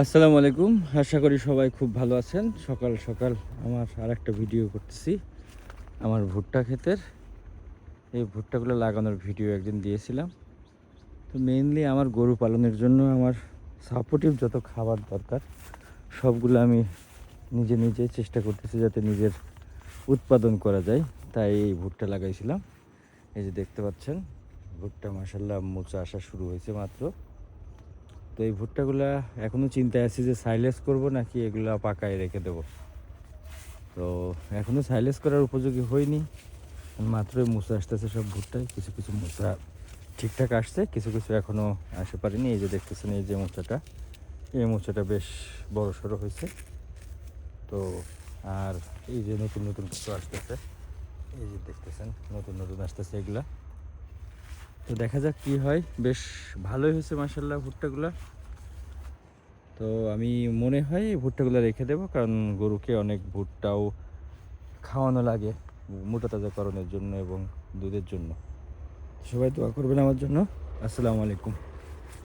আসসালামু আলাইকুম। আশা করি সবাই খুব ভালো আছেন। সকাল সকাল আমার আরেকটা ভিডিও করতেছি আমার ভুট্টা ক্ষেতের। এই ভুট্টাগুলো লাগানোর ভিডিও একদিন দিয়েছিলাম। তো মেইনলি আমার গরু পালনের জন্য আমার সাপোর্টিভ যত খাবার দরকার সবগুলো আমি নিজে নিজে চেষ্টা করতেছি যাতে নিজের উৎপাদন করা যায়। তাই এই ভুট্টা লাগাইছিলাম। এই যে দেখতে পাচ্ছেন ভুট্টা মাশাআল্লাহ মোচা আসা শুরু হয়েছে মাত্র। তো এই ভুট্টাগুলা এখনও চিন্তায় আছি যে সাইলেজ করব নাকি এগুলা পাকায় রেখে দেবো। তো এখনও সাইলেজ করার উপযোগী হয়নি, মাত্রই মুসা আসতেছে সব ভুট্টায়। কিছু কিছু মুসা ঠিকঠাক আসছে, কিছু কিছু এখনও আসতে পারেনি। এই যে দেখতেছেন এই যে মোচাটা, এই মোচাটা বেশ বড় সড়ো হয়েছে। তো আর এই যে নতুন নতুন কিছু আসতেছে, এই যে দেখতেছেন নতুন নতুন আসতেছে এগুলা। তো দেখা যাক কি হয়। বেশ ভালোই হয়েছে মাসাল্লাহ ভুট্টাগুলা। তো আমি মনে হয় এই ভুট্টাগুলো রেখে দেবো, কারণ গরুকে অনেক ভুট্টাও খাওয়ানো লাগে মোটা তাজাকরণের জন্য এবং দুধের জন্য। সবাই দোয়া করবেন আমার জন্য। আসসালামু আলাইকুম।